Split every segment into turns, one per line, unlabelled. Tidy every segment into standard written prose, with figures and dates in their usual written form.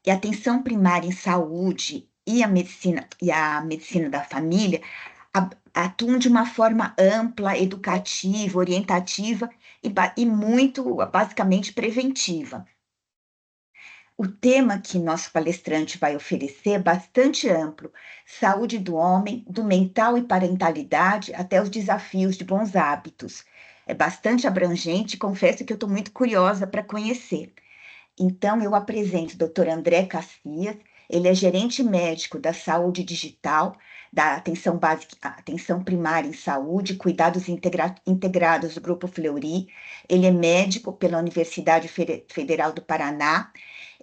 E a atenção primária em saúde e a medicina da família atuam de uma forma ampla, educativa, orientativa e muito, basicamente, preventiva. O tema que nosso palestrante vai oferecer é bastante amplo: saúde do homem, do mental e parentalidade, até os desafios de bons hábitos. É bastante abrangente e confesso que eu estou muito curiosa para conhecer. Então, eu apresento o Dr. André Cassias, ele é gerente médico da saúde digital, da atenção básica, atenção primária em saúde, cuidados integrados do Grupo Fleury. Ele é médico pela Universidade Federal do Paraná.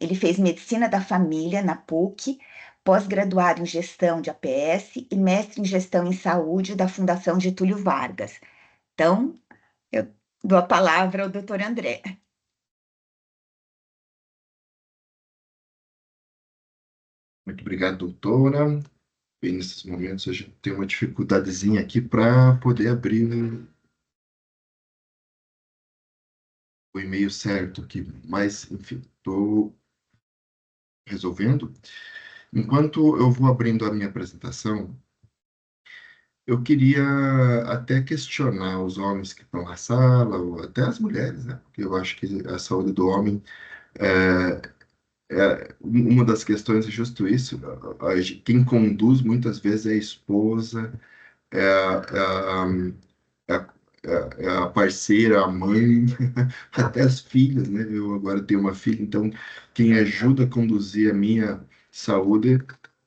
Ele fez medicina da família na PUC, pós-graduado em gestão de APS e mestre em gestão em saúde da Fundação Getúlio Vargas. Então, eu dou a palavra ao Dr. André.
Muito obrigado, doutora. Bem, nesses momentos a gente tem uma dificuldadezinha aqui para poder abrir o e-mail certo aqui, mas, enfim, estou resolvendo. Enquanto eu vou abrindo a minha apresentação, eu queria até questionar os homens que estão na sala, ou até as mulheres, né? Porque eu acho que a saúde do homem uma das questões é justo isso. Quem conduz muitas vezes é a esposa, é é a, é a parceira, a mãe, até as filhas, né? Eu agora tenho uma filha, então quem ajuda a conduzir a minha saúde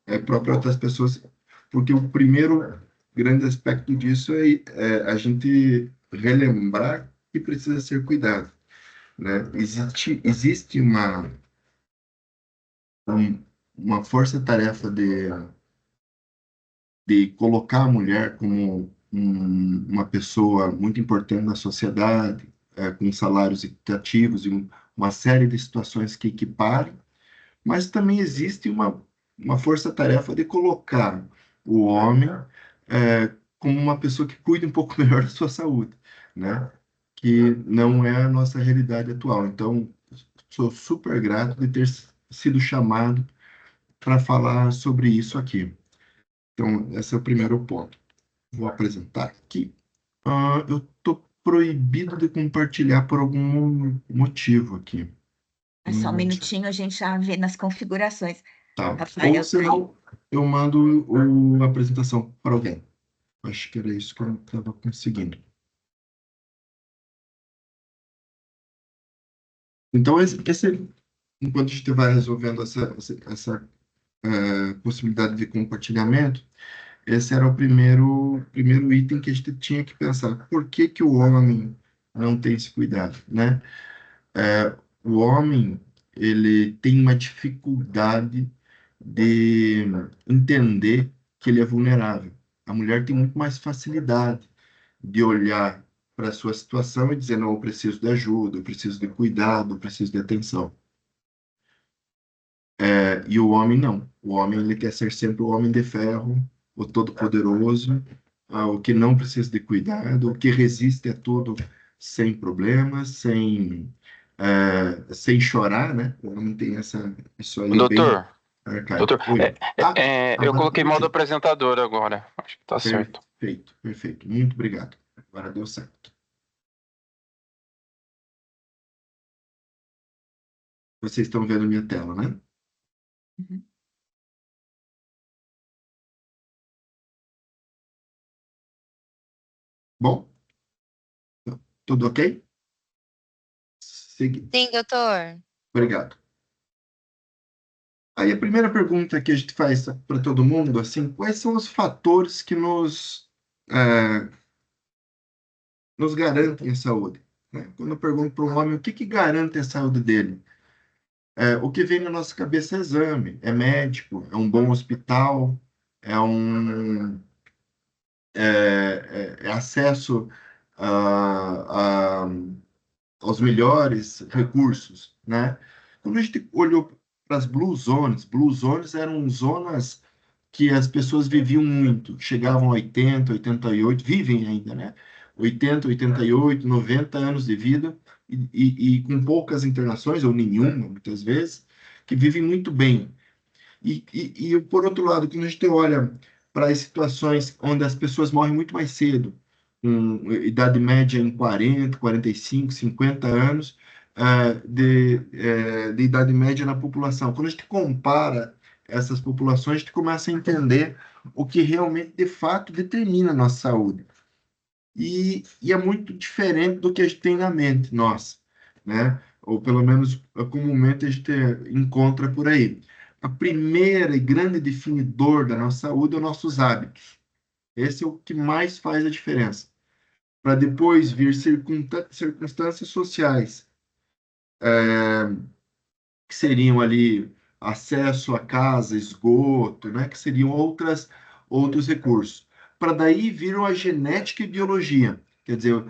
é própria outras pessoas, porque o primeiro grande aspecto disso é a gente relembrar que precisa ser cuidado, né? Existe uma força-tarefa de colocar a mulher como uma pessoa muito importante na sociedade, com salários equitativos e uma série de situações que equiparem, mas também existe uma força-tarefa de colocar o homem como uma pessoa que cuida um pouco melhor da sua saúde, né? Que não é a nossa realidade atual. Então, sou super grato de ter sido chamado para falar sobre isso aqui. Então, esse é o primeiro ponto. Vou apresentar aqui. Eu estou proibido de compartilhar por algum motivo aqui.
É só um minutinho, a gente já vê nas configurações.
Tá. Ou
Rafael, tá aí.
senão eu mando a apresentação para alguém. Acho que era isso que eu não estava conseguindo. Então, enquanto a gente vai resolvendo essa possibilidade de compartilhamento, esse era o primeiro item que a gente tinha que pensar. Por que que o homem não tem esse cuidado, né? O homem, ele tem uma dificuldade de entender que ele é vulnerável. A mulher tem muito mais facilidade de olhar para a sua situação e dizer, não, eu preciso de ajuda, eu preciso de cuidado, eu preciso de atenção. E o homem não. O homem, ele quer ser sempre o homem de ferro, o todo-poderoso, o que não precisa de cuidado, o que resiste a tudo sem problemas, sem chorar, né? O homem tem isso aí bem
Doutor,
arcaico.
doutor,
Oi.
eu
Agora
coloquei modo
conectei.
apresentador agora. Acho que tá certo.
Perfeito, perfeito. Muito obrigado. Agora deu certo. Vocês estão vendo minha tela, né?
Uhum.
Bom, tudo ok?
Sim, doutor.
Obrigado. Aí a primeira pergunta que a gente faz para todo mundo, assim, quais são os fatores que nos garantem a saúde? Né? Quando eu pergunto para um homem o que garante a saúde dele, o que vem na nossa cabeça é exame, é médico, é um bom hospital, é acesso a, a, aos melhores recursos, né? Quando a gente olhou para as blue zones eram zonas que as pessoas viviam muito, chegavam a 80, 88, vivem ainda, né? 80, 88, 90 anos de vida e com poucas internações, ou nenhuma, muitas vezes, que vivem muito bem. Por outro lado, quando a gente olha para as situações onde as pessoas morrem muito mais cedo, com idade média em 40, 45, 50 anos, de idade média na população. Quando a gente compara essas populações, a gente começa a entender o que realmente, de fato, determina a nossa saúde. E é muito diferente do que a gente tem na mente, nós, né? Ou pelo menos comumente a gente encontra por aí. A primeira e grande definidor da nossa saúde é os nossos hábitos. Esse é o que mais faz a diferença. Para depois vir circunstâncias sociais, que seriam ali acesso a casa, esgoto, né? Que seriam outros recursos. Para daí viram a genética e biologia. Quer dizer,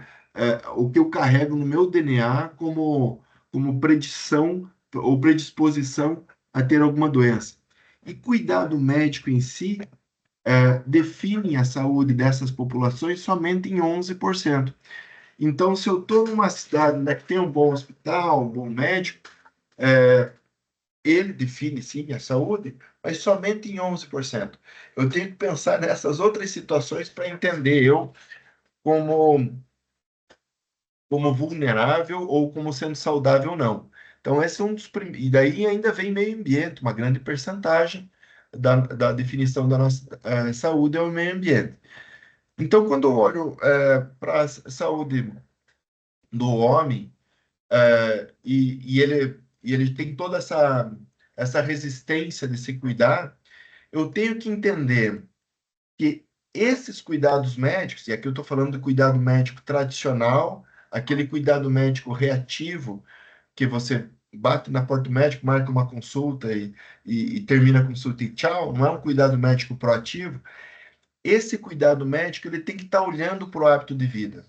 o que eu carrego no meu DNA como predição ou predisposição a ter alguma doença. E cuidado médico em si define a saúde dessas populações somente em 11%. Então, se eu estou numa cidade, né, que tem um bom hospital, um bom médico, ele define, sim, a saúde, mas somente em 11%. Eu tenho que pensar nessas outras situações para entender eu como, como vulnerável ou como sendo saudável ou não. Então, esse é um dos primeiros. E daí ainda vem meio ambiente, uma grande percentagem da definição da nossa saúde é o meio ambiente. Então, quando eu olho para a saúde do homem, e ele tem toda essa resistência de se cuidar, eu tenho que entender que esses cuidados médicos, e aqui eu estou falando do cuidado médico tradicional, aquele cuidado médico reativo, que você bate na porta do médico, marca uma consulta e termina a consulta e tchau, não é um cuidado médico proativo. Esse cuidado médico ele tem que estar olhando para o hábito de vida.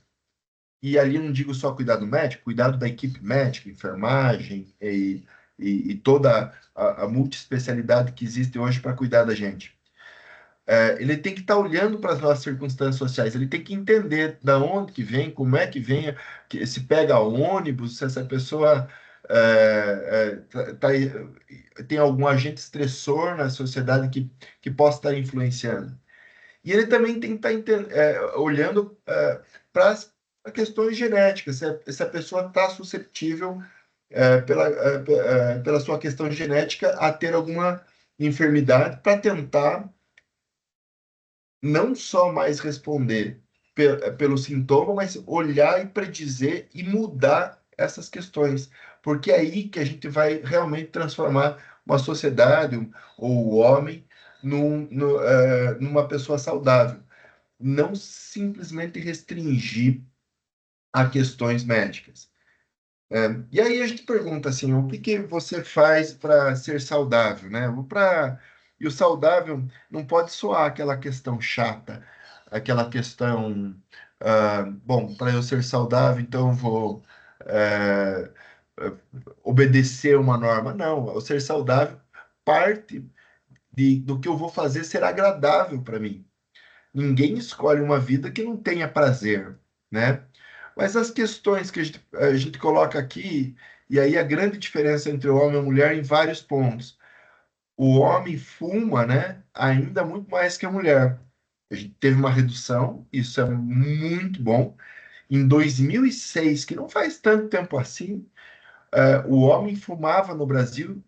E ali não digo só cuidado médico, cuidado da equipe médica, enfermagem e toda a multiespecialidade que existe hoje para cuidar da gente. Ele tem que estar olhando para as nossas circunstâncias sociais, ele tem que entender da onde que vem, como é que vem, se pega ônibus, se essa pessoa tem algum agente estressor na sociedade que possa estar influenciando. E ele também tem que estar olhando para as questões genéticas, se a pessoa está suscetível, pela sua questão genética, a ter alguma enfermidade, para tentar não só mais responder pelo sintoma, mas olhar e predizer e mudar essas questões. Porque é aí que a gente vai realmente transformar uma sociedade ou o homem numa pessoa saudável. Não simplesmente restringir a questões médicas. E aí a gente pergunta assim, o que que você faz para ser saudável, né? E o saudável não pode soar aquela questão chata, aquela questão, bom, para eu ser saudável, então eu vou é, é, obedecer uma norma. Não, o ser saudável parte do que eu vou fazer ser agradável para mim. Ninguém escolhe uma vida que não tenha prazer, né? Mas as questões que a gente coloca aqui, e aí a grande diferença entre o homem e a mulher em vários pontos. O homem fuma, né, ainda muito mais que a mulher. A gente teve uma redução, isso é muito bom. Em 2006, que não faz tanto tempo assim, o homem fumava no Brasil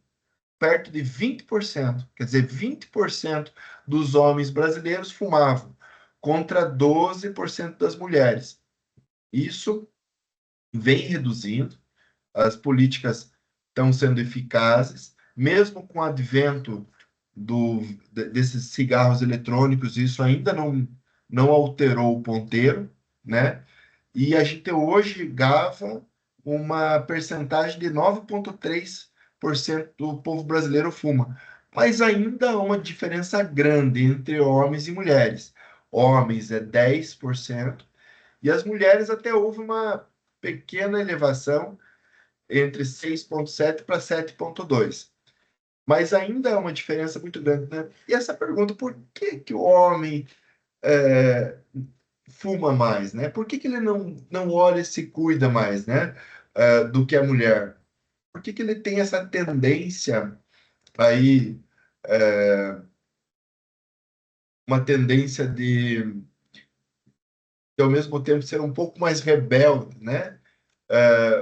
perto de 20%. Quer dizer, 20% dos homens brasileiros fumavam, contra 12% das mulheres. Isso vem reduzindo, as políticas estão sendo eficazes, mesmo com o advento desses cigarros eletrônicos, isso ainda não alterou o ponteiro, né? E a gente hoje gava uma percentagem de 9,3% do povo brasileiro fuma. Mas ainda há uma diferença grande entre homens e mulheres. Homens é 10%, e as mulheres até houve uma pequena elevação entre 6,7 para 7,2. Mas ainda é uma diferença muito grande, né? E essa pergunta, por que que o homem é, fuma mais, né? Por que que ele não olha e se cuida mais, né? Do que a mulher? Por que que ele tem essa tendência aí uma tendência de, ao mesmo tempo, ser um pouco mais rebelde, né?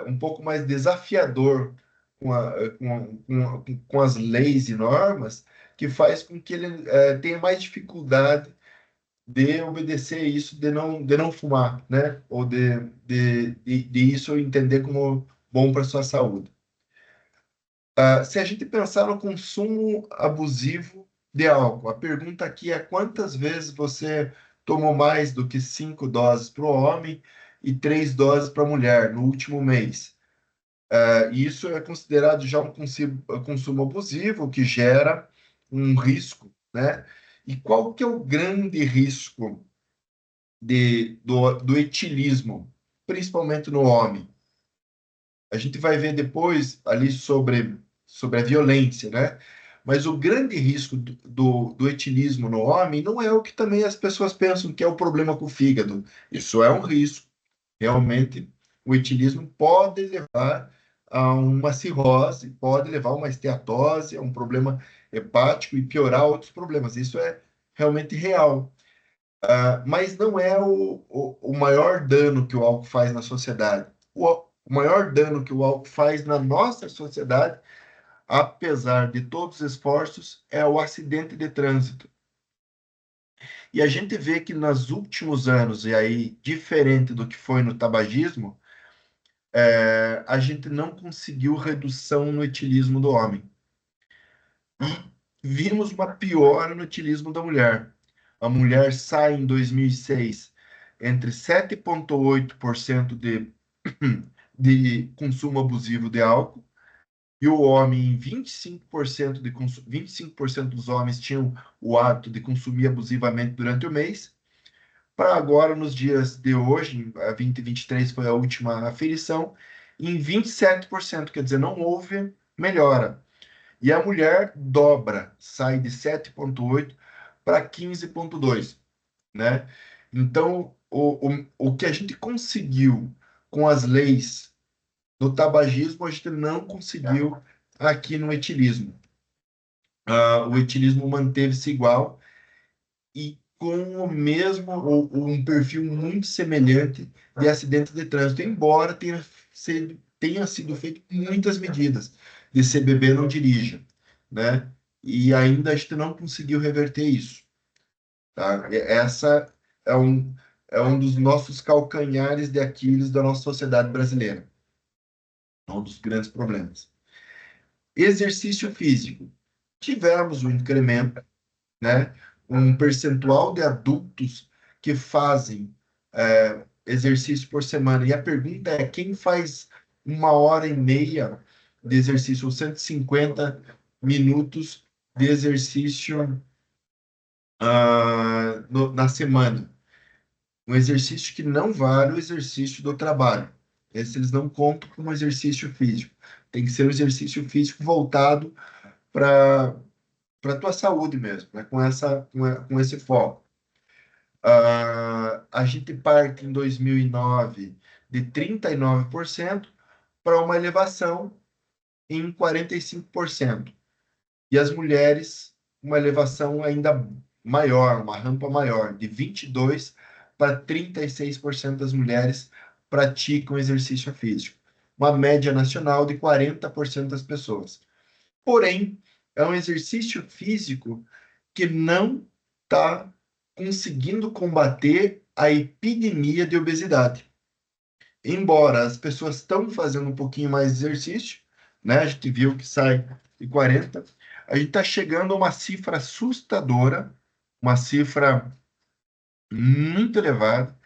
Um pouco mais desafiador com as leis e normas, que faz com que ele tenha mais dificuldade de obedecer isso, de não fumar, né? Ou de isso entender como bom para sua saúde. Se a gente pensar no consumo abusivo de álcool, a pergunta aqui é quantas vezes você tomou mais do que 5 doses para o homem e 3 doses para a mulher no último mês? E isso é considerado já um consumo abusivo que gera um risco, né? E qual que é o grande risco do etilismo, principalmente no homem? A gente vai ver depois ali sobre a violência, né? Mas o grande risco do etilismo no homem não é o que também as pessoas pensam que é o problema com o fígado. Isso é um risco. Realmente, o etilismo pode levar a uma cirrose, pode levar a uma esteatose, a um problema hepático e piorar outros problemas. Isso é realmente real. Mas não é o maior dano que o álcool faz na sociedade. O maior dano que o álcool faz na nossa sociedade, apesar de todos os esforços, é o acidente de trânsito. E a gente vê que nos últimos anos, e aí diferente do que foi no tabagismo, a gente não conseguiu redução no etilismo do homem. E vimos uma piora no etilismo da mulher. A mulher sai em 2006 entre 7,8% de consumo abusivo de álcool e o homem em 25% 25% dos homens tinham o hábito de consumir abusivamente durante o mês. Para agora, nos dias de hoje, a 2023 foi a última aferição, em 27%, quer dizer, não houve melhora. E a mulher dobra, sai de 7,8 para 15,2, né? Então, o que a gente conseguiu com as leis do tabagismo, a gente não conseguiu aqui no etilismo. O etilismo manteve-se igual e com o mesmo, ou um perfil muito semelhante de acidentes de trânsito, embora tenha sido feito muitas medidas de se beber não dirija, né? E ainda a gente não conseguiu reverter isso, tá? Essa é um dos nossos calcanhares de Aquiles da nossa sociedade brasileira, é um dos grandes problemas. Exercício físico. Tivemos um incremento, né? Um percentual de adultos que fazem exercício por semana. E a pergunta é: quem faz 1 hora e meia de exercício, ou 150 minutos de exercício na semana? Um exercício que não vale o exercício do trabalho. Esse eles não contam como exercício físico. Tem que ser um exercício físico voltado para a tua saúde mesmo, né? Com esse foco. A gente parte em 2009 de 39% para uma elevação em 45%. E as mulheres, uma elevação ainda maior, uma rampa maior, de 22% para 36% das mulheres praticam exercício físico. Uma média nacional de 40% das pessoas. Porém, é um exercício físico que não está conseguindo combater a epidemia de obesidade. Embora as pessoas estão fazendo um pouquinho mais de exercício, né? A gente viu que sai de 40, a gente está chegando a uma cifra assustadora, uma cifra muito elevada,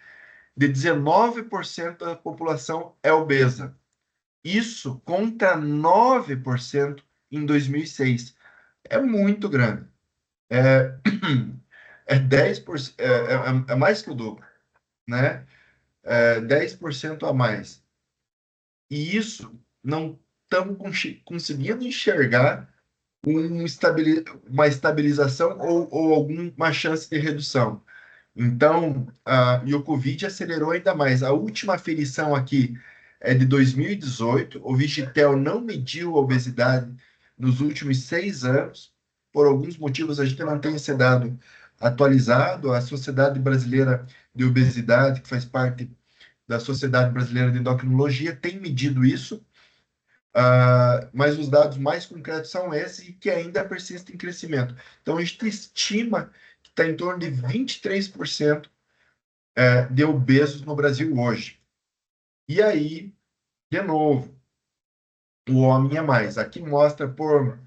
de 19% da população é obesa. Isso contra 9% em 2006. É muito grande. É, é 10%, é mais que o dobro, né? 10% a mais. E isso não estamos conseguindo enxergar uma estabilização ou alguma chance de redução. Então, e o Covid acelerou ainda mais. A última aferição aqui é de 2018. O Vigitel não mediu a obesidade nos últimos 6 anos. Por alguns motivos, a gente não tem esse dado atualizado. A Sociedade Brasileira de Obesidade, que faz parte da Sociedade Brasileira de Endocrinologia, tem medido isso, mas os dados mais concretos são esses e que ainda persistem em crescimento. Então, a gente estima que está em torno de 23% de obesos no Brasil hoje. E aí, de novo, o homem é mais. Aqui mostra por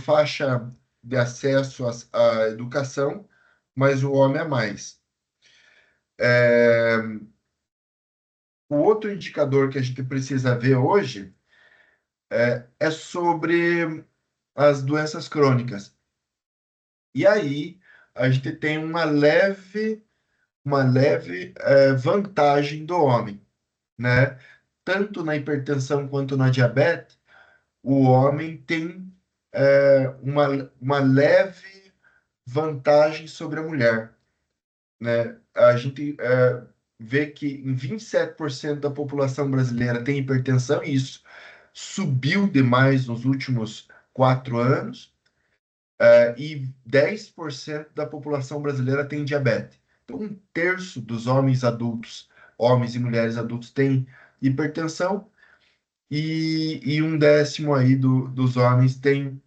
faixa de acesso à educação, mas o homem é mais. O outro indicador que a gente precisa ver hoje é sobre as doenças crônicas. E aí, a gente tem uma leve vantagem do homem, né? Tanto na hipertensão quanto na diabetes, o homem tem uma leve vantagem sobre a mulher, né? A gente vê que em 27% da população brasileira tem hipertensão, e isso subiu demais nos últimos 4 anos, e 10% da população brasileira tem diabetes. Então, um terço dos homens adultos, homens e mulheres adultos, tem hipertensão, e um décimo aí dos homens tem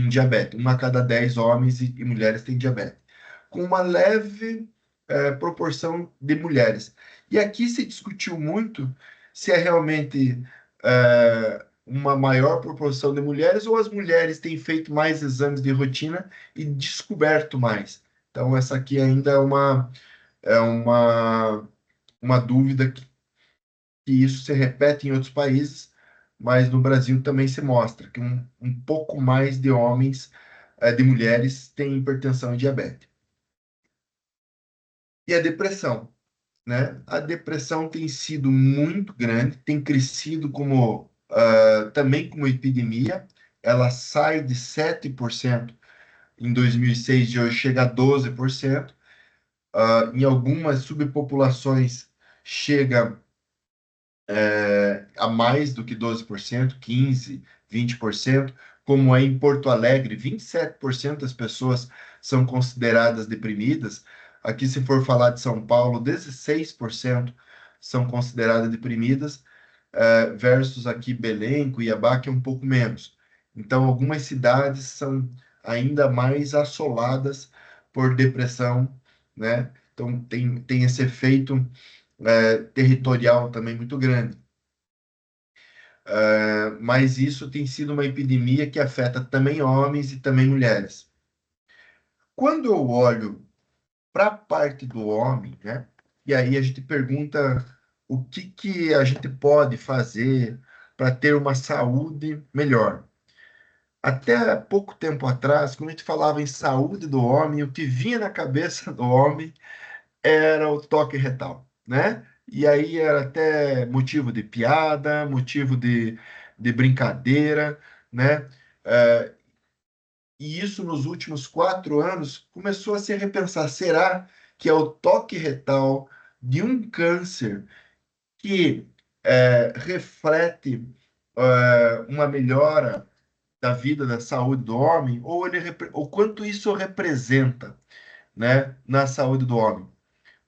diabetes. Uma a cada 10 homens e mulheres tem diabetes, com uma leve proporção de mulheres. E aqui se discutiu muito se é realmente uma maior proporção de mulheres, ou as mulheres têm feito mais exames de rotina e descoberto mais. Então, essa aqui ainda é uma dúvida que isso se repete em outros países, mas no Brasil também se mostra que um pouco mais de homens, de mulheres, têm hipertensão e diabetes. E a depressão, né? A depressão tem sido muito grande, tem crescido também como epidemia. Ela sai de 7% em 2006 e hoje chega a 12%. Em algumas subpopulações chega a mais do que 12%, 15%, 20%, como é em Porto Alegre, 27% das pessoas são consideradas deprimidas. Aqui, se for falar de São Paulo, 16% são consideradas deprimidas, versus aqui Belém, Cuiabá, que é um pouco menos. Então, algumas cidades são ainda mais assoladas por depressão, né? Então, tem esse efeito territorial também muito grande. Mas isso tem sido uma epidemia que afeta também homens e também mulheres. Quando eu olho para a parte do homem, né? E aí a gente pergunta o que a gente pode fazer para ter uma saúde melhor. Até pouco tempo atrás, quando a gente falava em saúde do homem, o que vinha na cabeça do homem era o toque retal, né? E aí era até motivo de piada, motivo de brincadeira, né? É, e isso nos últimos 4 anos começou a se repensar. Será que é o toque retal de um câncer que reflete uma melhora da vida, da saúde do homem, ou quanto isso representa, né, na saúde do homem?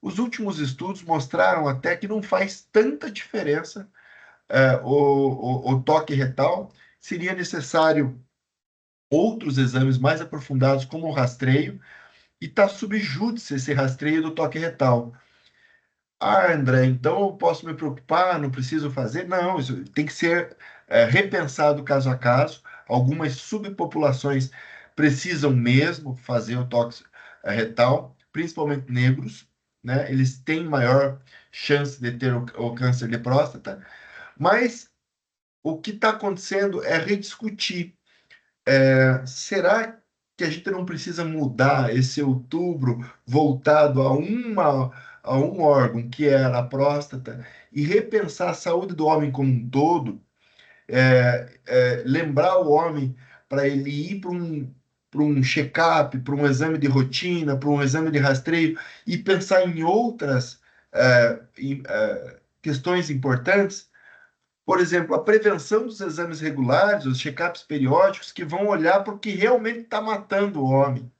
Os últimos estudos mostraram até que não faz tanta diferença o toque retal. Seria necessário outros exames mais aprofundados, como o rastreio, e está sob júdice esse rastreio do toque retal. Ah, André, então eu posso me preocupar, não preciso fazer? Não, isso tem que ser repensado caso a caso. Algumas subpopulações precisam mesmo fazer o toque retal, principalmente negros, né? Eles têm maior chance de ter o câncer de próstata, mas o que está acontecendo é rediscutir. Será que a gente não precisa mudar esse outubro voltado a um órgão, que era a próstata, e repensar a saúde do homem como um todo? Lembrar o homem para ele ir para um check-up, para um exame de rotina, para um exame de rastreio, e pensar em outras questões importantes. Por exemplo, a prevenção dos exames regulares, os check-ups periódicos, que vão olhar para o que realmente está matando o homem,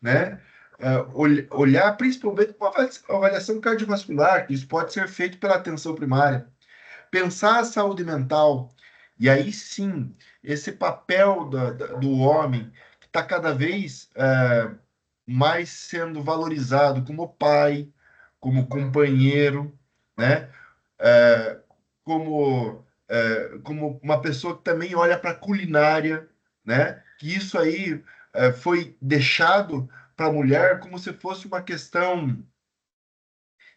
né? Olhar principalmente para a avaliação cardiovascular, que isso pode ser feito pela atenção primária. Pensar a saúde mental, e aí sim, esse papel do homem, que está cada vez mais sendo valorizado como pai, como companheiro, né? É, como uma pessoa que também olha para a culinária, né? Que isso aí foi deixado para a mulher como se fosse uma questão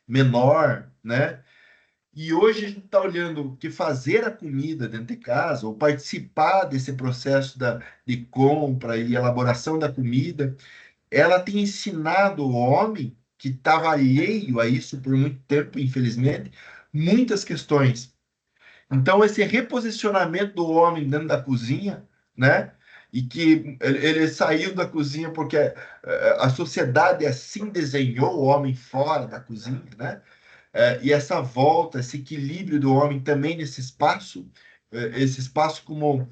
menor, né? E hoje a gente está olhando que fazer a comida dentro de casa, ou participar desse processo de compra e elaboração da comida, ela tem ensinado o homem, que estava alheio a isso por muito tempo, infelizmente, muitas questões. Então, esse reposicionamento do homem dentro da cozinha, né? E que ele saiu da cozinha porque a sociedade assim desenhou o homem fora da cozinha, né? E essa volta, esse equilíbrio do homem também nesse espaço, esse espaço como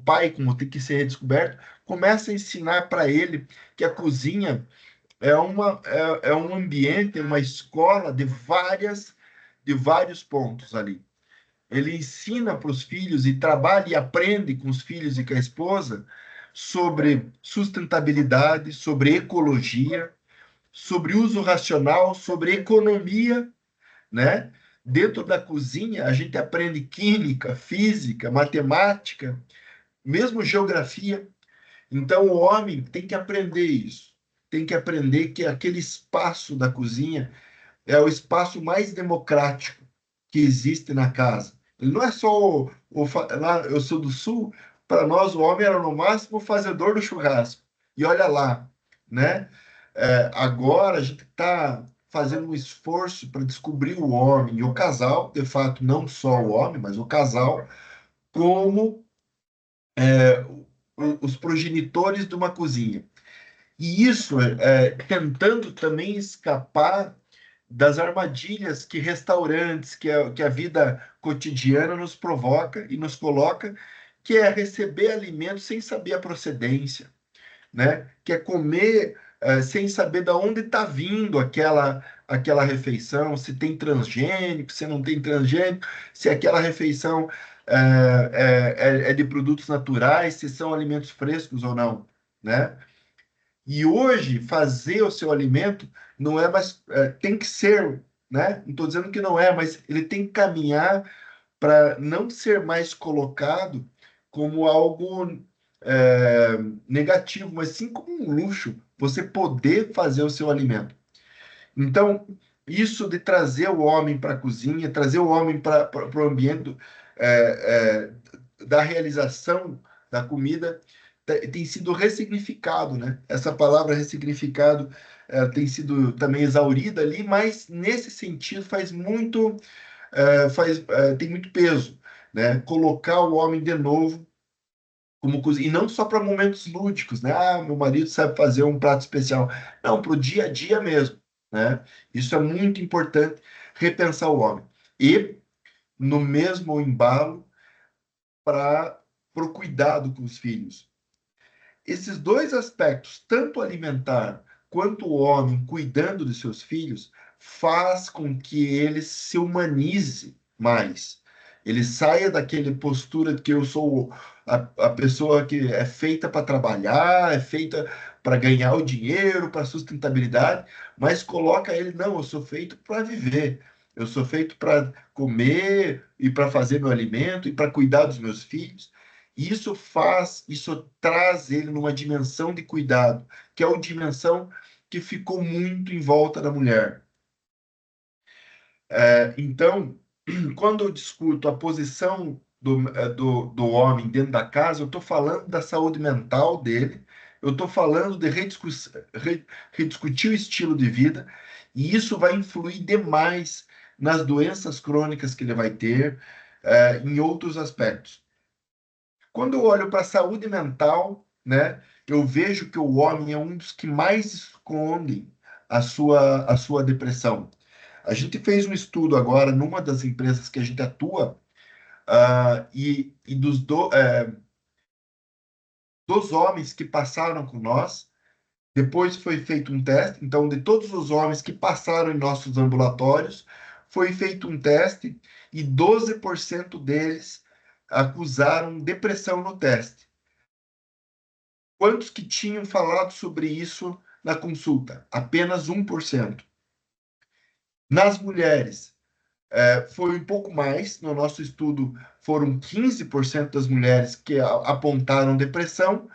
pai, como tem que ser redescoberto, começa a ensinar para ele que a cozinha é um ambiente, é uma escola de vários pontos ali. Ele ensina para os filhos e trabalha e aprende com os filhos e com a esposa sobre sustentabilidade, sobre ecologia, sobre uso racional, sobre economia, né? Dentro da cozinha, a gente aprende química, física, matemática, mesmo geografia. Então, o homem tem que aprender isso. Tem que aprender que aquele espaço da cozinha é o espaço mais democrático que existe na casa. Ele não é só lá, eu sou do sul, para nós o homem era no máximo o fazedor do churrasco. E olha lá, né? Agora a gente está fazendo um esforço para descobrir o homem e o casal, de fato, não só o homem, mas o casal, como os progenitores de uma cozinha. E isso tentando também escapar das armadilhas que restaurantes, que a vida cotidiana nos provoca e nos coloca, que é receber alimentos sem saber a procedência, né? Que é comer sem saber de onde está vindo aquela refeição, se tem transgênico, se não tem transgênico, se aquela refeição é de produtos naturais, se são alimentos frescos ou não, né? E hoje, fazer o seu alimento não é mais. Tem que ser, né? Não estou dizendo que não é, mas ele tem que caminhar para não ser mais colocado como algo negativo, mas sim como um luxo, você poder fazer o seu alimento. Então, isso de trazer o homem para a cozinha, trazer o homem para o ambiente da realização da comida, tem sido ressignificado, né? Essa palavra ressignificado tem sido também exaurida ali, mas nesse sentido tem muito peso, né? Colocar o homem de novo como cozinha, e não só para momentos lúdicos, né? Ah, meu marido sabe fazer um prato especial. Não, para o dia a dia mesmo, né? Isso é muito importante, repensar o homem. E, no mesmo embalo, para o cuidado com os filhos. Esses dois aspectos, tanto alimentar quanto o homem cuidando de seus filhos, faz com que ele se humanize mais. Ele saia daquele postura de que eu sou a pessoa que é feita para trabalhar, é feita para ganhar o dinheiro, para sustentabilidade, mas coloca ele, não, eu sou feito para viver. Eu sou feito para comer e para fazer meu alimento e para cuidar dos meus filhos. Isso traz ele numa dimensão de cuidado, que é uma dimensão que ficou muito em volta da mulher. Então, quando eu discuto a posição do homem dentro da casa, eu estou falando da saúde mental dele, eu estou falando de rediscutir o estilo de vida, e isso vai influir demais nas doenças crônicas que ele vai ter, em outros aspectos. Quando eu olho para a saúde mental, né, eu vejo que o homem é um dos que mais escondem a sua depressão. A gente fez um estudo agora numa das empresas que a gente atua, e dos homens que passaram com nós, depois foi feito um teste. Então, de todos os homens que passaram em nossos ambulatórios, foi feito um teste e 12% deles acusaram depressão no teste. Quantos que tinham falado sobre isso na consulta? Apenas 1%. Nas mulheres, foi um pouco mais. No nosso estudo, foram 15% das mulheres que apontaram depressão,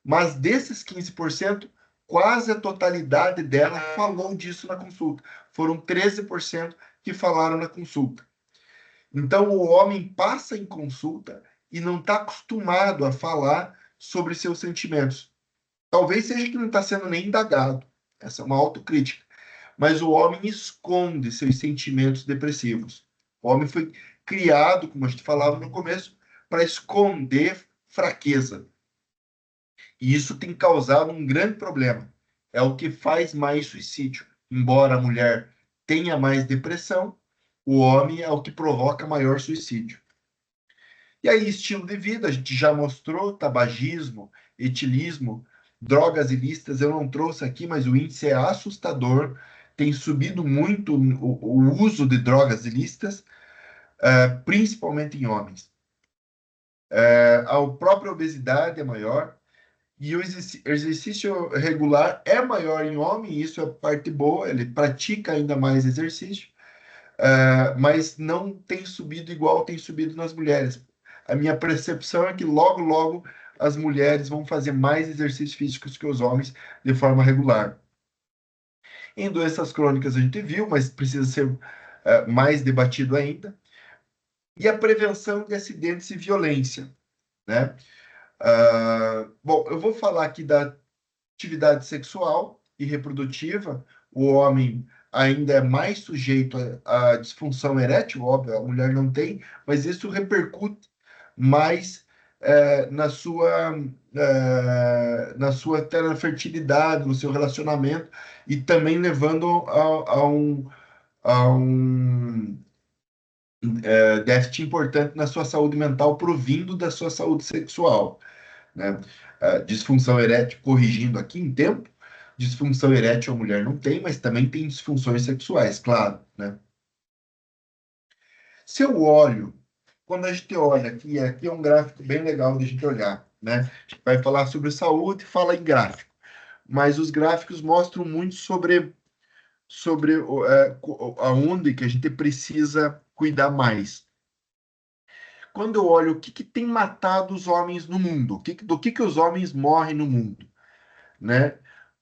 mas desses 15%, quase a totalidade dela falou disso na consulta. Foram 13% que falaram na consulta. Então, o homem passa em consulta e não está acostumado a falar sobre seus sentimentos. Talvez seja que não está sendo nem indagado. Essa é uma autocrítica. Mas o homem esconde seus sentimentos depressivos. O homem foi criado, como a gente falava no começo, para esconder fraqueza. E isso tem causado um grande problema. É o que faz mais suicídio. Embora a mulher tenha mais depressão, o homem é o que provoca maior suicídio. E aí, estilo de vida, a gente já mostrou tabagismo, etilismo, drogas ilícitas, eu não trouxe aqui, mas o índice é assustador, tem subido muito o uso de drogas ilícitas, principalmente em homens. A própria obesidade é maior, e o exercício regular é maior em homem, isso é parte boa, ele pratica ainda mais exercício, mas não tem subido igual tem subido nas mulheres. A minha percepção é que logo, logo as mulheres vão fazer mais exercícios físicos que os homens de forma regular. Em doenças crônicas a gente viu, mas precisa ser mais debatido ainda. E a prevenção de acidentes e violência, né? Bom, eu vou falar aqui da atividade sexual e reprodutiva. O homem ainda é mais sujeito à disfunção erétil, óbvio, a mulher não tem, mas isso repercute mais na sua até na fertilidade, no seu relacionamento, e também levando a um déficit importante na sua saúde mental, provindo da sua saúde sexual, né? Disfunção erétil, corrigindo aqui em tempo, disfunção erétil a mulher não tem, mas também tem disfunções sexuais, claro, né? Se eu olho, quando a gente olha aqui é um gráfico bem legal de a gente olhar, né? A gente vai falar sobre saúde, fala em gráfico, mas os gráficos mostram muito sobre aonde que a gente precisa cuidar mais. Quando eu olho o que tem matado os homens no mundo, do que os homens morrem no mundo, né?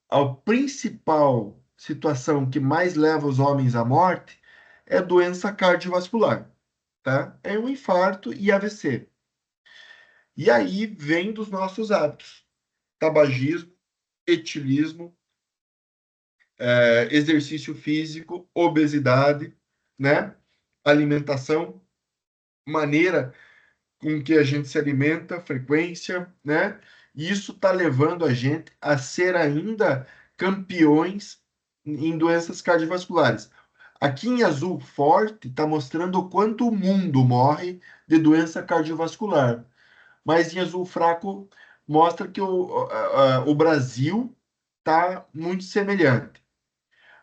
A principal situação que mais leva os homens à morte é doença cardiovascular, tá? É um infarto e AVC. E aí vem dos nossos hábitos: tabagismo, etilismo, exercício físico, obesidade, né? Alimentação, maneira com que a gente se alimenta, frequência, né? E isso está levando a gente a ser ainda campeões em doenças cardiovasculares. Aqui em azul forte está mostrando o quanto o mundo morre de doença cardiovascular, mas em azul fraco mostra que o Brasil está muito semelhante.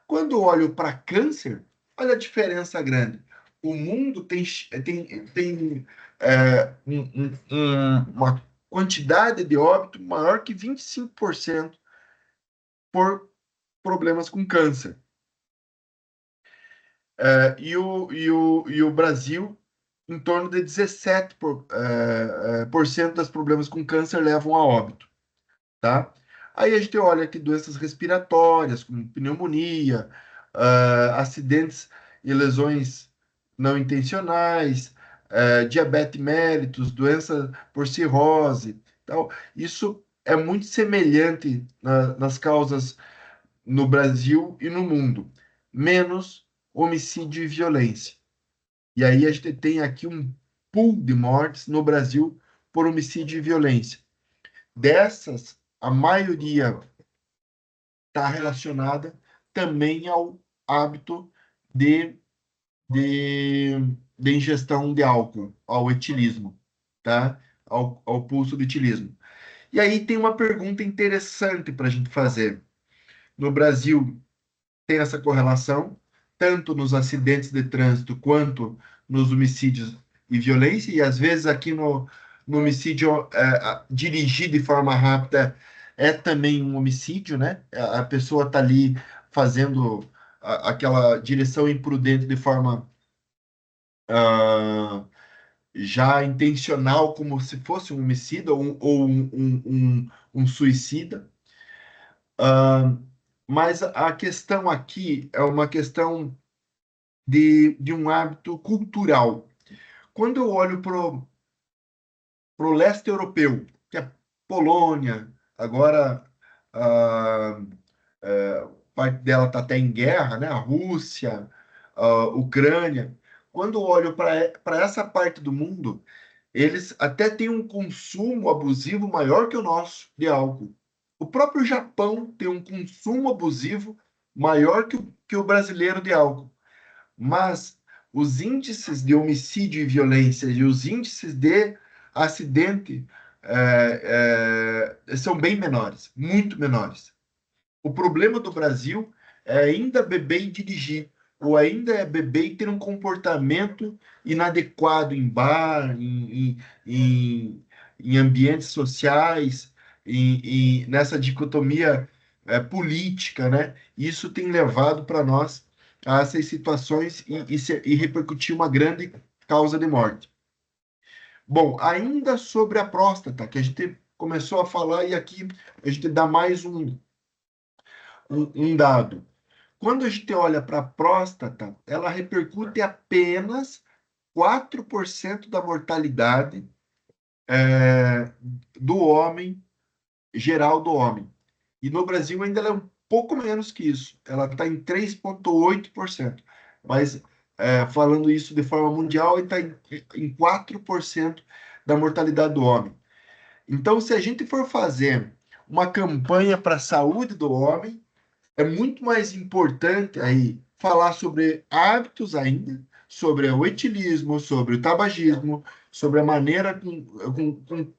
Quando eu olho para câncer, olha a diferença grande. O mundo tem uma quantidade de óbito maior que 25% por problemas com câncer. E o Brasil, em torno de 17% dos problemas com câncer levam a óbito, tá? Aí a gente olha aqui doenças respiratórias, como pneumonia, acidentes e lesões não intencionais, diabetes mellitus, doença por cirrose, tal. Isso é muito semelhante nas causas no Brasil e no mundo, menos homicídio e violência. E aí a gente tem aqui um pool de mortes no Brasil por homicídio e violência. Dessas, a maioria está relacionada também ao hábito de, de, de ingestão de álcool, ao etilismo, tá? Ao pulso do etilismo. E aí tem uma pergunta interessante para a gente fazer. No Brasil, tem essa correlação, tanto nos acidentes de trânsito quanto nos homicídios e violência, e às vezes aqui no homicídio dirigir de forma rápida é também um homicídio, né? A pessoa está ali fazendo aquela direção imprudente de forma ah, já intencional, como se fosse um homicida ou um suicida. Ah, mas a questão aqui é uma questão de um hábito cultural. Quando eu olho para o leste europeu, que é Polônia, agora a parte dela está até em guerra, né? A Rússia, a Ucrânia. Quando eu olho para essa parte do mundo, eles até têm um consumo abusivo maior que o nosso de álcool. O próprio Japão tem um consumo abusivo maior que o brasileiro de álcool. Mas os índices de homicídio e violência e os índices de acidente são bem menores, muito menores. O problema do Brasil é ainda beber e dirigir, ou ainda é beber e ter um comportamento inadequado em bar, em ambientes sociais, nessa dicotomia política, né? Isso tem levado para nós a essas situações e repercutir uma grande causa de morte. Bom, ainda sobre a próstata, que a gente começou a falar, e aqui a gente dá mais um dado. Quando a gente olha para a próstata, ela repercute apenas 4% da mortalidade do homem, geral do homem. E no Brasil ainda ela é um pouco menos que isso. Ela está em 3,8%. Mas falando isso de forma mundial, está em 4% da mortalidade do homem. Então, se a gente for fazer uma campanha para a saúde do homem, é muito mais importante aí falar sobre hábitos ainda, sobre o etilismo, sobre o tabagismo, sobre a maneira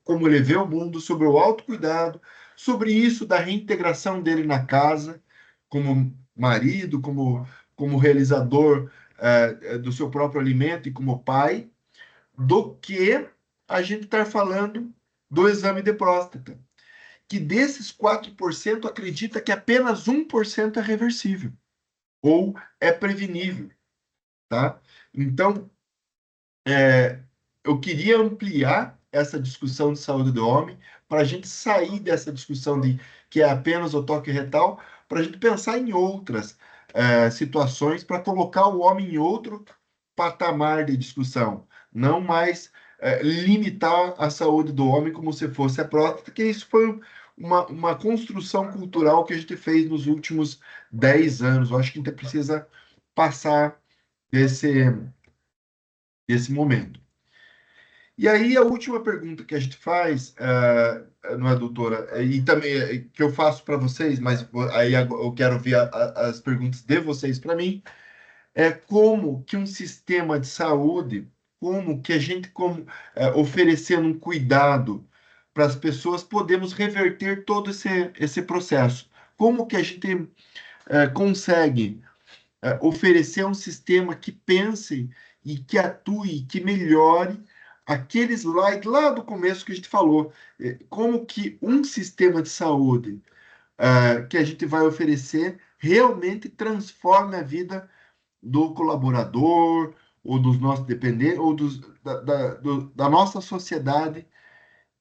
como ele vê o mundo, sobre o autocuidado, sobre isso da reintegração dele na casa, como marido, como realizador do seu próprio alimento e como pai, do que a gente estar falando do exame de próstata, que desses 4% acredita que apenas 1% é reversível ou é prevenível, tá? Então, eu queria ampliar essa discussão de saúde do homem para a gente sair dessa discussão de que é apenas o toque retal, para a gente pensar em outras situações para colocar o homem em outro patamar de discussão, não mais limitar a saúde do homem como se fosse a próstata, porque isso foi uma construção cultural que a gente fez nos últimos 10 anos. Eu acho que a gente precisa passar desse momento. E aí, a última pergunta que a gente faz, não é, doutora, e também que eu faço para vocês, mas aí eu quero ver as perguntas de vocês para mim, é como que um sistema de saúde, como que a gente, oferecendo um cuidado para as pessoas, podemos reverter todo esse processo. Como que a gente consegue oferecer um sistema que pense e que atue, que melhore aquele slide lá do começo que a gente falou, como que um sistema de saúde que a gente vai oferecer realmente transforme a vida do colaborador, ou dos nossos dependentes, ou da nossa sociedade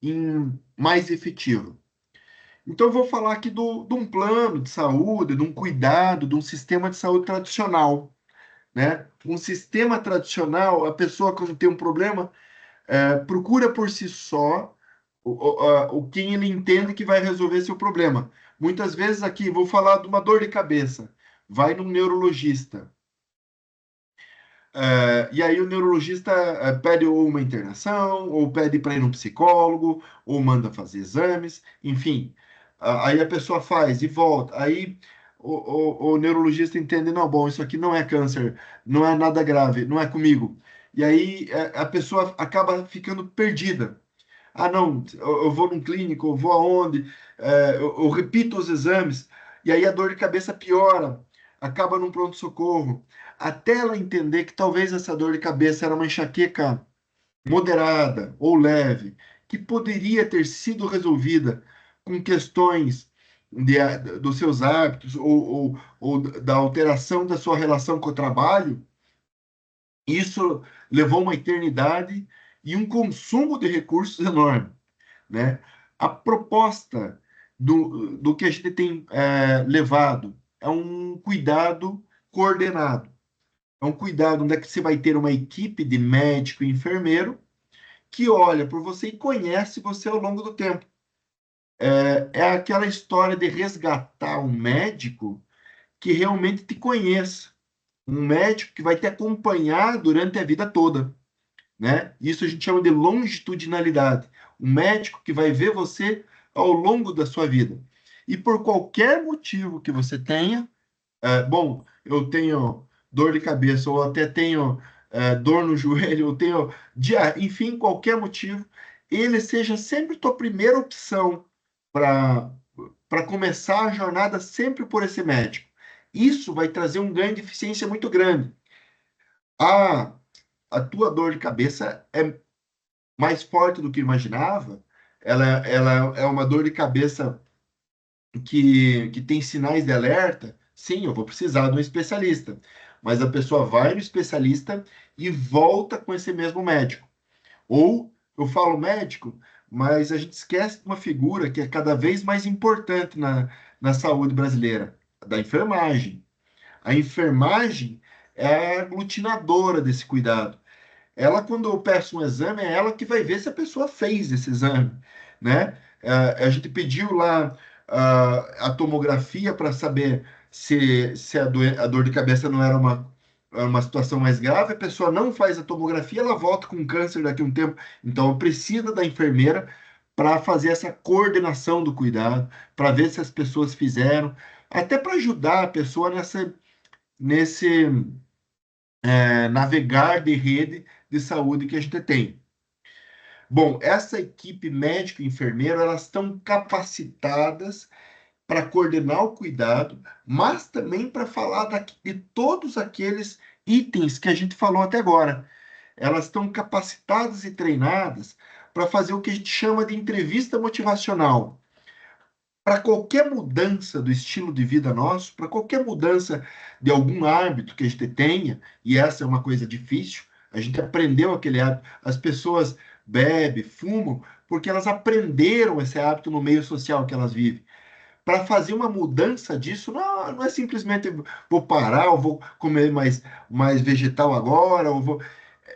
em mais efetivo. Então, eu vou falar aqui de um plano de saúde, de um cuidado, de um sistema de saúde tradicional, né? Um sistema tradicional, a pessoa, quando tem um problema, procura por si só quem ele entende que vai resolver seu problema. Muitas vezes aqui, vou falar de uma dor de cabeça, vai num neurologista. E aí o neurologista pede ou uma internação, ou pede para ir no psicólogo, ou manda fazer exames, enfim. Aí a pessoa faz e volta. Aí o neurologista entende, não, bom, isso aqui não é câncer, não é nada grave, não é comigo. E aí a pessoa acaba ficando perdida. Ah, não, eu vou num clínico, eu vou aonde, eu repito os exames, e aí a dor de cabeça piora, acaba num pronto-socorro, até ela entender que talvez essa dor de cabeça era uma enxaqueca moderada ou leve, que poderia ter sido resolvida com questões dos seus hábitos ou da alteração da sua relação com o trabalho. Isso levou uma eternidade e um consumo de recursos enorme, né? A proposta do que a gente tem levado é um cuidado coordenado. É um cuidado onde é que você vai ter uma equipe de médico e enfermeiro que olha por você e conhece você ao longo do tempo. É aquela história de resgatar um médico que realmente te conheça, um médico que vai te acompanhar durante a vida toda, né? Isso a gente chama de longitudinalidade. Um médico que vai ver você ao longo da sua vida. E por qualquer motivo que você tenha, bom, eu tenho dor de cabeça, ou até tenho dor no joelho, ou tenho enfim, qualquer motivo, ele seja sempre tua primeira opção para começar a jornada sempre por esse médico. Isso vai trazer um ganho de eficiência muito grande. A, a tua dor de cabeça é mais forte do que imaginava. Ela é uma dor de cabeça que tem sinais de alerta, sim, eu vou precisar de um especialista. Mas a pessoa vai no especialista e volta com esse mesmo médico. Ou eu falo médico, mas a gente esquece de uma figura que é cada vez mais importante na saúde brasileira, da enfermagem. A enfermagem é a aglutinadora desse cuidado. Ela, quando eu peço um exame, é ela que vai ver se a pessoa fez esse exame, né? A gente pediu lá a tomografia para saber se a dor de cabeça não era uma situação mais grave, a pessoa não faz a tomografia, ela volta com câncer daqui a um tempo. Então, precisa da enfermeira para fazer essa coordenação do cuidado, para ver se as pessoas fizeram, até para ajudar a pessoa nesse navegar de rede de saúde que a gente tem. Bom, essa equipe médico e enfermeiro, elas estão capacitadas para coordenar o cuidado, mas também para falar de todos aqueles itens que a gente falou até agora. Elas estão capacitadas e treinadas para fazer o que a gente chama de entrevista motivacional. Para qualquer mudança do estilo de vida nosso, para qualquer mudança de algum hábito que a gente tenha, e essa é uma coisa difícil, a gente aprendeu aquele hábito, as pessoas bebem, fumam, porque elas aprenderam esse hábito no meio social que elas vivem. Para fazer uma mudança disso, não é simplesmente vou parar, ou vou comer mais vegetal agora, ou vou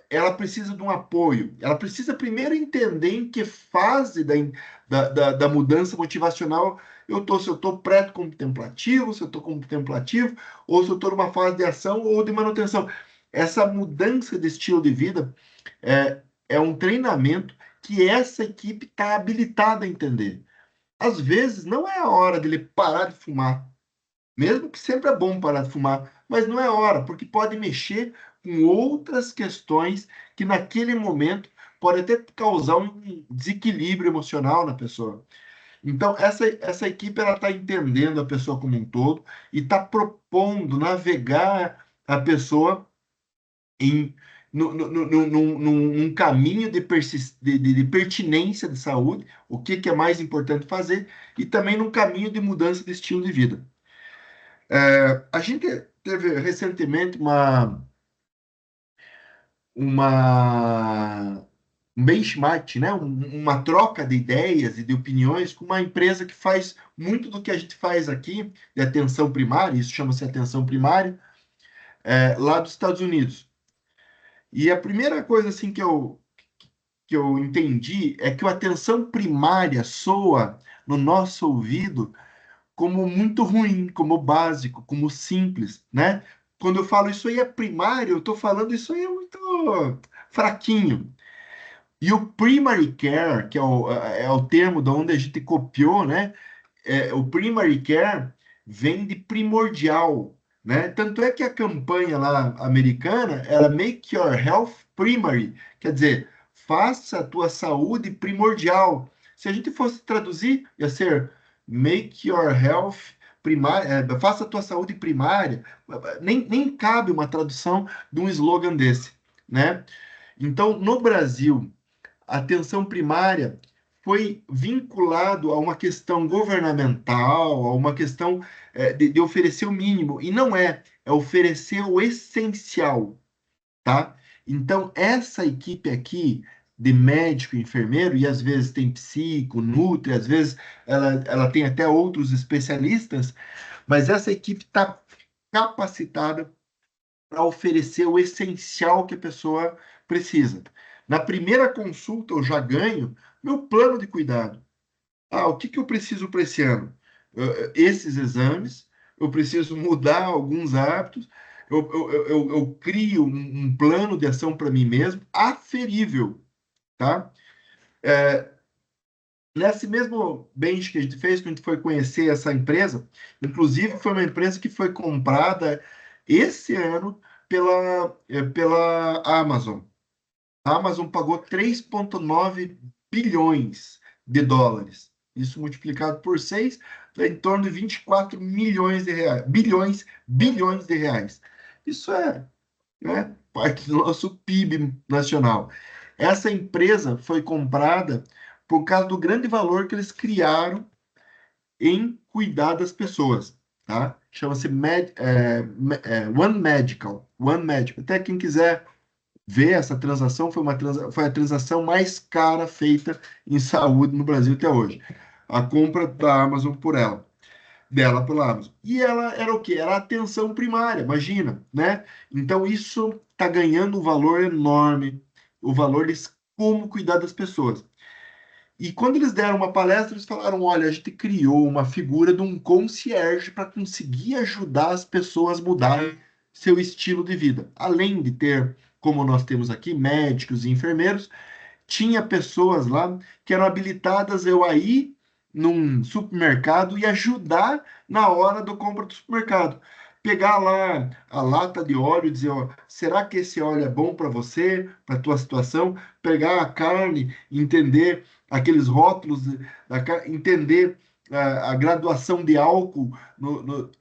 ela precisa de um apoio. Ela precisa primeiro entender em que fase da mudança motivacional eu estou. Se eu estou pré-contemplativo, se eu estou contemplativo, ou se eu estou numa fase de ação ou de manutenção. Essa mudança de estilo de vida é um treinamento que essa equipe está habilitada a entender. Às vezes, não é a hora dele parar de fumar. Mesmo que sempre é bom parar de fumar, mas não é hora, porque pode mexer com outras questões que naquele momento pode até causar um desequilíbrio emocional na pessoa. Então, essa equipe ela está entendendo a pessoa como um todo e está propondo navegar a pessoa em num caminho de pertinência de saúde, o que é mais importante fazer, e também num caminho de mudança de estilo de vida. A gente teve recentemente uma um benchmark, né? Uma troca de ideias e de opiniões com uma empresa que faz muito do que a gente faz aqui, de atenção primária, isso chama-se atenção primária, lá dos Estados Unidos. E a primeira coisa assim que eu entendi é que a atenção primária soa no nosso ouvido como muito ruim, como básico, como simples, né? Quando eu falo isso aí é primário, eu estou falando isso aí é muito fraquinho. E o primary care, que é o termo de onde a gente copiou, né? O primary care vem de primordial, né? Tanto é que a campanha lá americana era Make Your Health Primary, quer dizer, faça a tua saúde primordial. Se a gente fosse traduzir, ia ser Make Your Health primária, faça a tua saúde primária. Nem cabe uma tradução de um slogan desse, né? Então, no Brasil, a atenção primária foi vinculado a uma questão governamental, a uma questão de oferecer o mínimo, e não é oferecer o essencial, tá? Então, essa equipe aqui de médico e enfermeiro, e às vezes tem psico, nutri, às vezes ela tem até outros especialistas, mas essa equipe está capacitada para oferecer o essencial que a pessoa precisa. Na primeira consulta, eu já ganho meu plano de cuidado. Ah, o que eu preciso para esse ano? Esses exames, eu preciso mudar alguns hábitos, eu crio um plano de ação para mim mesmo, aferível, tá? Nesse mesmo bench que a gente fez, quando a gente foi conhecer essa empresa, inclusive foi uma empresa que foi comprada esse ano pela Amazon. A Amazon pagou 3,9 bilhões de dólares. Isso multiplicado por 6, dá em torno de 24 milhões de reais. Bilhões de reais. Isso é, né, parte do nosso PIB nacional. Essa empresa foi comprada por causa do grande valor que eles criaram em cuidar das pessoas, tá? Chama-se One Medical. One Medical. Até quem quiser ver essa transação, foi a transação mais cara feita em saúde no Brasil até hoje. A compra da Amazon por ela, dela pela Amazon. E ela era o quê? Era a atenção primária, imagina, né? Então isso está ganhando um valor enorme, o valor de como cuidar das pessoas. E quando eles deram uma palestra, eles falaram: olha, a gente criou uma figura de um concierge para conseguir ajudar as pessoas a mudarem seu estilo de vida. Além de ter, como nós temos aqui, médicos e enfermeiros, tinha pessoas lá que eram habilitadas eu a ir num supermercado e ajudar na hora do compra do supermercado. Pegar lá a lata de óleo e dizer, ó, será que esse óleo é bom para você, para a tua situação? Pegar a carne, entender aqueles rótulos da carne, entender a graduação de álcool,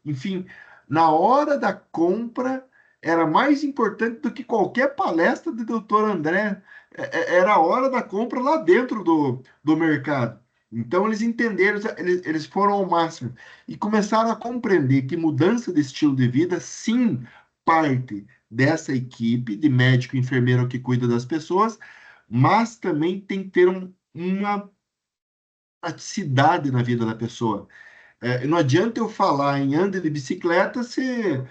enfim, na hora da compra era mais importante do que qualquer palestra do doutor André. Era a hora da compra lá dentro do mercado. Então eles entenderam, eles foram ao máximo e começaram a compreender que mudança de estilo de vida, sim, parte dessa equipe de médico e enfermeiro que cuida das pessoas, mas também tem que ter uma praticidade na vida da pessoa. Não adianta eu falar em ande de bicicleta se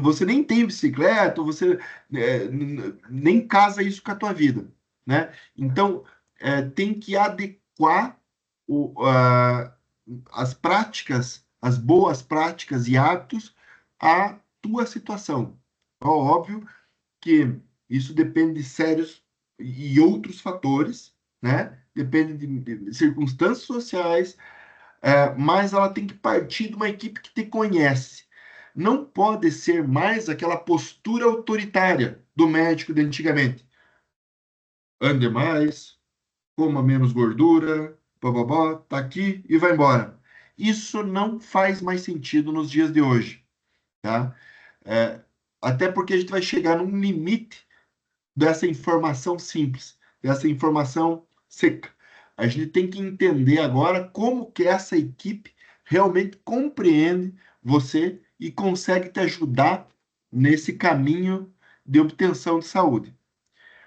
você nem tem bicicleta, você nem casa isso com a tua vida, né? Então, tem que adequar as práticas, as boas práticas e hábitos à tua situação. Óbvio que isso depende de sérios e outros fatores, né? Depende de circunstâncias sociais, mas ela tem que partir de uma equipe que te conhece. Não pode ser mais aquela postura autoritária do médico de antigamente. Ande mais, coma menos gordura, bababá, tá aqui e vai embora. Isso não faz mais sentido nos dias de hoje, tá? É, até porque a gente vai chegar num limite dessa informação simples, dessa informação seca. A gente tem que entender agora como que essa equipe realmente compreende você e consegue te ajudar nesse caminho de obtenção de saúde.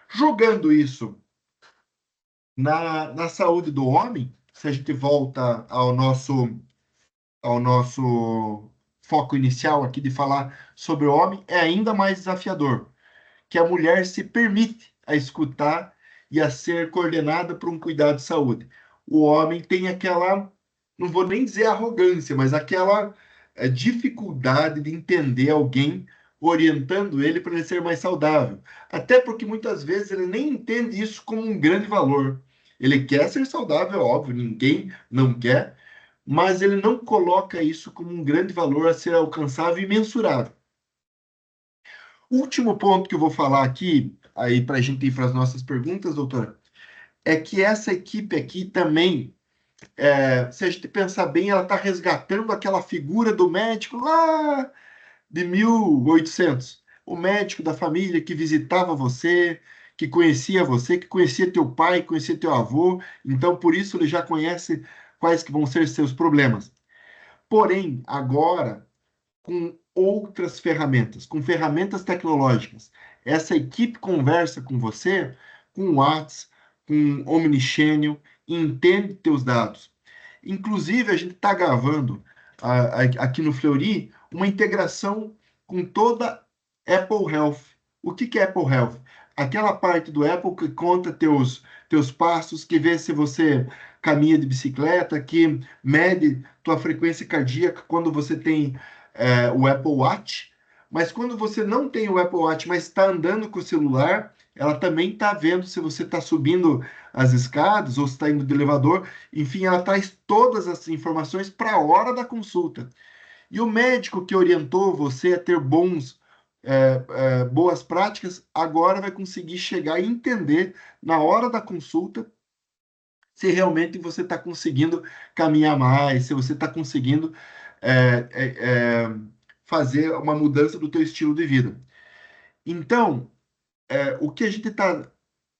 Jogando isso na saúde do homem, se a gente volta ao nosso foco inicial aqui de falar sobre o homem, é ainda mais desafiador que a mulher se permite a escutar e a ser coordenada por um cuidado de saúde. O homem tem aquela, não vou nem dizer arrogância, mas aquela dificuldade de entender alguém orientando ele para ele ser mais saudável. Até porque muitas vezes ele nem entende isso como um grande valor. Ele quer ser saudável, óbvio, ninguém não quer, mas ele não coloca isso como um grande valor a ser alcançável e mensurável. O último ponto que eu vou falar aqui, aí para a gente ir para as nossas perguntas, doutora, é que essa equipe aqui também, se a gente pensar bem, ela está resgatando aquela figura do médico lá de 1800. O médico da família que visitava você, que conhecia teu pai, conhecia teu avô, então por isso ele já conhece quais que vão ser seus problemas. Porém, agora, com outras ferramentas, com ferramentas tecnológicas, essa equipe conversa com você, com o WhatsApp, com Omnichannel, e entende teus dados. Inclusive, a gente está gravando aqui no Fleury uma integração com toda Apple Health. O que é Apple Health? Aquela parte do Apple que conta teus passos, que vê se você caminha de bicicleta, que mede tua frequência cardíaca quando você tem o Apple Watch. Mas quando você não tem o Apple Watch, mas está andando com o celular, ela também está vendo se você está subindo as escadas ou se está indo de elevador. Enfim, ela traz todas as informações para a hora da consulta. E o médico que orientou você a ter boas práticas, agora vai conseguir chegar e entender na hora da consulta se realmente você está conseguindo caminhar mais, se você está conseguindo é, é, é, fazer uma mudança do teu estilo de vida. Então, o que a gente está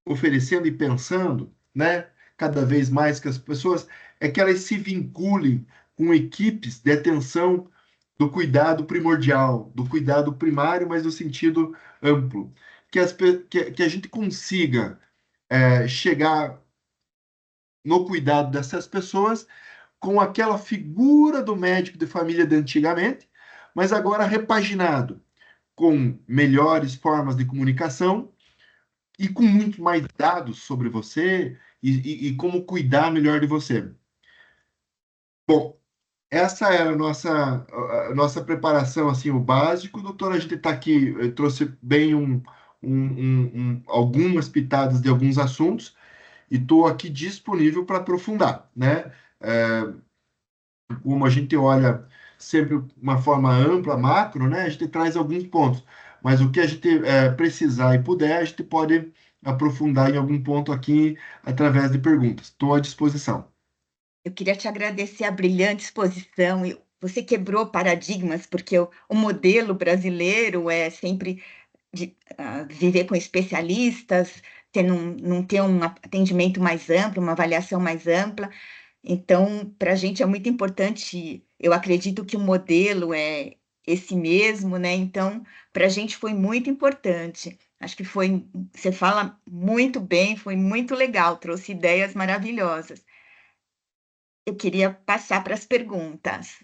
oferecendo e pensando, né, cada vez mais que as pessoas, é que elas se vinculem com equipes de atenção do cuidado primordial, do cuidado primário, mas no sentido amplo. Que a gente consiga chegar no cuidado dessas pessoas com aquela figura do médico de família de antigamente, mas agora repaginado com melhores formas de comunicação e com muito mais dados sobre você e como cuidar melhor de você. Bom, essa era a nossa preparação, assim, o básico. Doutor, a gente está aqui, eu trouxe bem algumas pitadas de alguns assuntos e estou aqui disponível para aprofundar, né? Como a gente olha sempre uma forma ampla, macro, né? A gente traz alguns pontos, mas o que a gente precisar e puder, a gente pode aprofundar em algum ponto aqui através de perguntas. Estou à disposição.
Eu queria te agradecer a brilhante exposição. Você quebrou paradigmas, porque o modelo brasileiro é sempre viver com especialistas, não ter um atendimento mais amplo, uma avaliação mais ampla. Então, para a gente é muito importante, eu acredito que o modelo é esse mesmo, né? Então, para a gente foi muito importante. Acho que você fala muito bem, foi muito legal, trouxe ideias maravilhosas. Eu queria passar para as perguntas.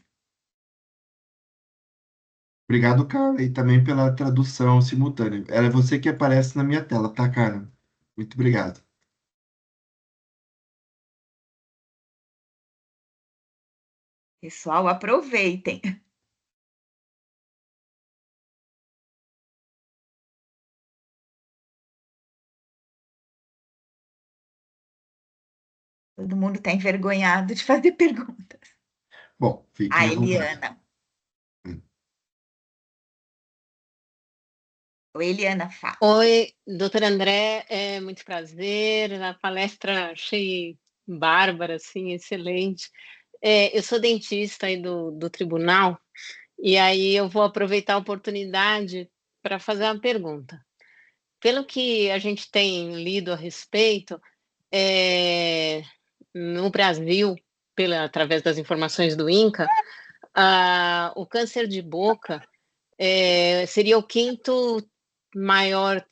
Obrigado, Carla, e também pela tradução simultânea. Era você que aparece na minha tela, tá, Carla? Muito obrigado.
Pessoal, aproveitem. Todo mundo está envergonhado de fazer perguntas.
Bom,
A
fiquem à vontade.
Eliana. O Eliana fala.
Oi, doutora André, é muito prazer. A palestra achei bárbara, assim, excelente. Eu sou dentista aí do tribunal, e aí eu vou aproveitar a oportunidade para fazer uma pergunta. Pelo que a gente tem lido a respeito, no Brasil, através das informações do INCA, o câncer de boca seria o quinto maior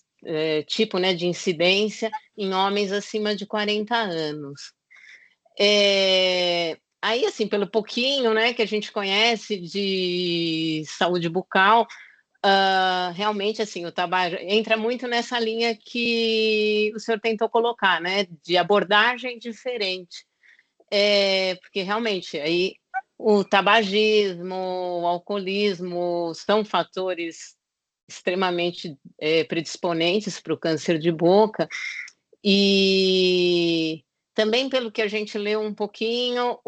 tipo, né, de incidência em homens acima de 40 anos. Aí, assim, pelo pouquinho, né, que a gente conhece de saúde bucal, realmente, assim, o tabaco entra muito nessa linha que o senhor tentou colocar, né, de abordagem diferente. Porque realmente aí o tabagismo, o alcoolismo são fatores extremamente predisponentes para o câncer de boca, e também pelo que a gente leu um pouquinho,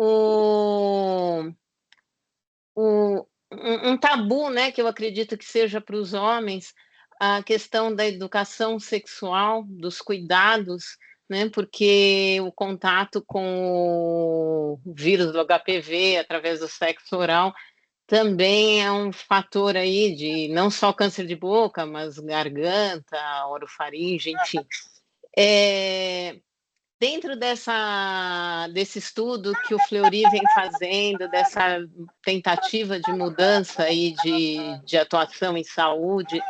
um tabu, né, que eu acredito que seja para os homens, a questão da educação sexual, dos cuidados, né, porque o contato com o vírus do HPV através do sexo oral também é um fator aí de não só câncer de boca, mas garganta, orofaringe, enfim. Dentro desse estudo que o Fleury vem fazendo, dessa tentativa de mudança aí de atuação em saúde,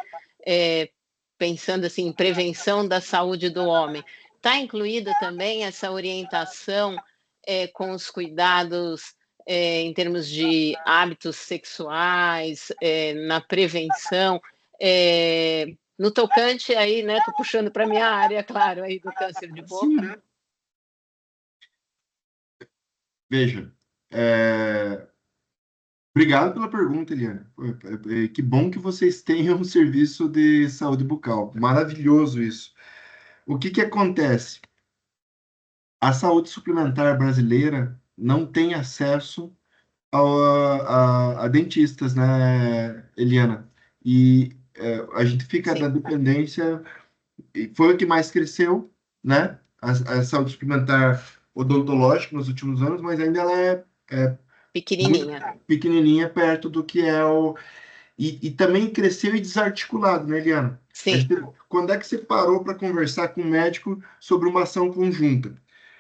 pensando assim, em prevenção da saúde do homem, está incluída também essa orientação com os cuidados em termos de hábitos sexuais, na prevenção, no tocante aí, né? Estou puxando para a minha área, claro, aí do câncer de boca.
Sim. Veja, obrigado pela pergunta, Eliana. Que bom que vocês tenham um serviço de saúde bucal. Maravilhoso isso. O que acontece? A saúde suplementar brasileira não tem acesso a dentistas, né, Eliana? E a gente fica
Sim.
na dependência, e foi o que mais cresceu, né? A saúde suplementar odontológica nos últimos anos, mas ainda ela é
Pequenininha.
muito pequenininha perto do que é o... E também cresceu e desarticulado, né, Eliana?
Sim.
Quando é que você parou para conversar com o médico sobre uma ação conjunta?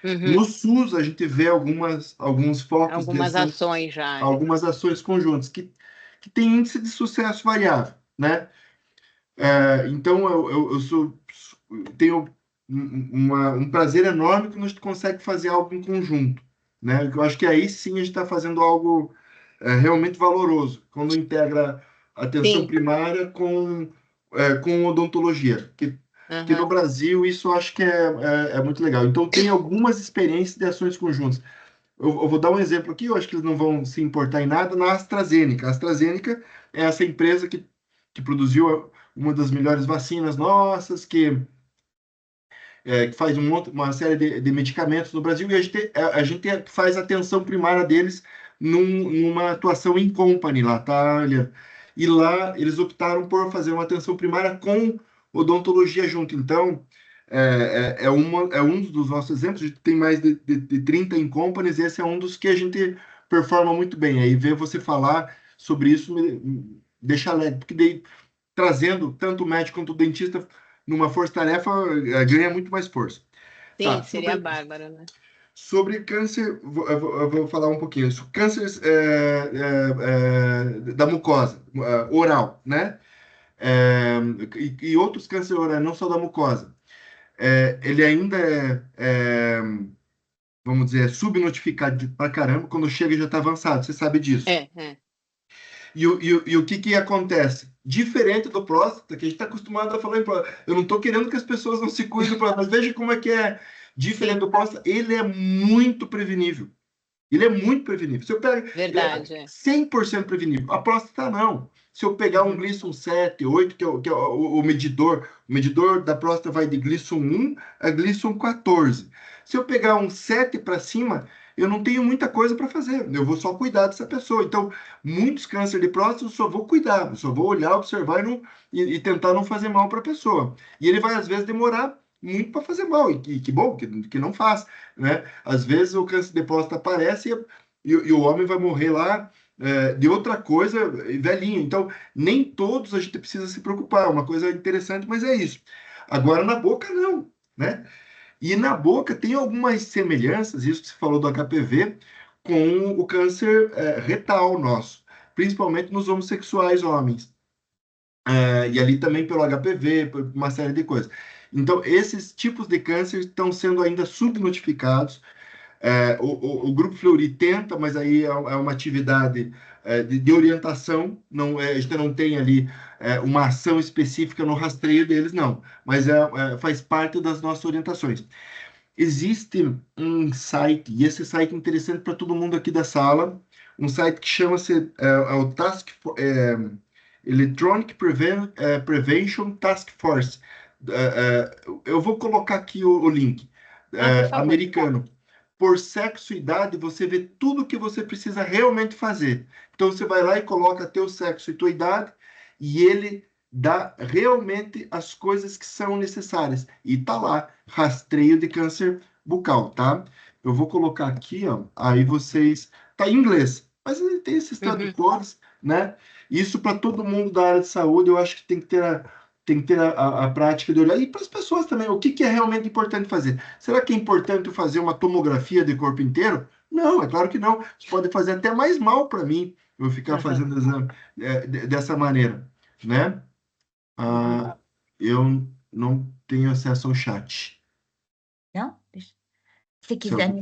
Uhum.
No SUS, a gente vê alguns focos
Algumas ações já.
algumas ações conjuntas que têm índice de sucesso variável, né? Então, eu tenho um prazer enorme que a gente consegue fazer algo em conjunto, né? Eu acho que aí sim a gente está fazendo algo realmente valoroso, quando integra a atenção
Sim.
primária com odontologia, que no
Uhum.
Brasil isso eu acho que é muito legal. Então, tem algumas experiências de ações conjuntas. Eu vou dar um exemplo aqui, eu acho que eles não vão se importar em nada, na AstraZeneca. A AstraZeneca é essa empresa que produziu uma das melhores vacinas nossas, que faz uma série de medicamentos no Brasil, e a gente faz a atenção primária deles numa atuação em company lá, tá? Olha, e lá eles optaram por fazer uma atenção primária com odontologia junto. Então, é um dos nossos exemplos. A gente tem mais de 30 em companies, esse é um dos que a gente performa muito bem. Aí ver você falar sobre isso me deixa alegre, porque daí, trazendo tanto o médico quanto o dentista numa força-tarefa, ganha muito mais força.
Sim,
Tá,
seria bárbaro, né?
sobre câncer, eu vou falar um pouquinho. Câncer da mucosa oral, né? E outros cânceres orais, não só da mucosa. Ele ainda vamos dizer, subnotificado pra caramba, quando chega já está avançado, você sabe disso. E o que acontece? Diferente do próstata, que a gente está acostumado a falar em próstata. Eu não estou querendo que as pessoas não se cuidem do próstata, mas veja como é que é. Diferente do próstata, ele é muito prevenível. Ele é muito prevenível. Se eu pego,
Verdade,
ele é 100% prevenível. A próstata não. Se eu pegar um Gleason 7, 8, que é o medidor da próstata vai de Gleason 1 a Gleason 14. Se eu pegar um 7 para cima, eu não tenho muita coisa para fazer. Eu vou só cuidar dessa pessoa. Então, muitos cânceres de próstata eu só vou cuidar, eu só vou olhar, observar e tentar não fazer mal para a pessoa. E ele vai, às vezes, demorar muito para fazer mal. E que bom que não faz, né? Às vezes o câncer de próstata aparece e o homem vai morrer lá de outra coisa, velhinho. Então, nem todos a gente precisa se preocupar. É uma coisa interessante, mas é isso. Agora, na boca, não, né? E na boca tem algumas semelhanças, isso que você falou do HPV, com o câncer retal nosso, principalmente nos homossexuais homens. E ali também pelo HPV, por uma série de coisas. Então, esses tipos de câncer estão sendo ainda subnotificados. O Grupo Fleury tenta, mas aí é uma atividade de orientação, não, a gente não tem ali uma ação específica no rastreio deles, não, mas faz parte das nossas orientações. Existe um site, e esse site é interessante para todo mundo aqui da sala, um site que chama-se o Electronic Prevention Task Force. Eu vou colocar aqui o link.
por favor.
americano. Por sexo e idade, você vê tudo que você precisa realmente fazer. Então, você vai lá e coloca teu sexo e tua idade, e ele dá realmente as coisas que são necessárias. E tá lá, rastreio de câncer bucal, tá? Eu vou colocar aqui, ó, aí vocês... Tá em inglês, mas ele tem esses tradutores, né? Isso para todo mundo da área de saúde, eu acho que tem que ter a prática de olhar. E para as pessoas também, o que é realmente importante fazer? Será que é importante fazer uma tomografia de corpo inteiro? Não, é claro que não. Isso pode fazer até mais mal para mim, eu ficar fazendo exame dessa maneira, né? Eu não tenho acesso ao chat.
Não? Se quiser,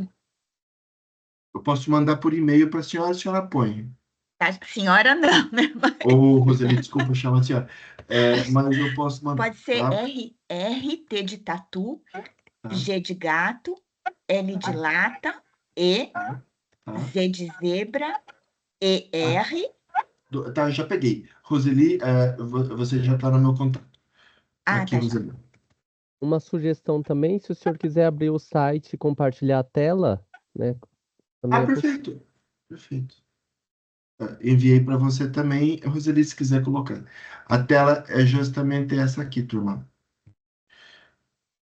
Eu posso mandar por e-mail para a senhora põe.
a senhora não, né?
Ou, Roseli, desculpa, chama a senhora. Mas eu posso mandar.
Pode ser
Tá?
T de tatu,
Tá.
G de gato, L de lata, E,
Tá.
Z de zebra, ER.
Tá, já peguei. Roseli, você já está no meu contato. Aqui,
Tá.
Roseli.
Uma sugestão também, se o senhor quiser abrir o site e compartilhar a tela, né? Também é
Perfeito. Perfeito. Enviei para você também, Roseli, se quiser colocar. A tela é justamente essa aqui, turma.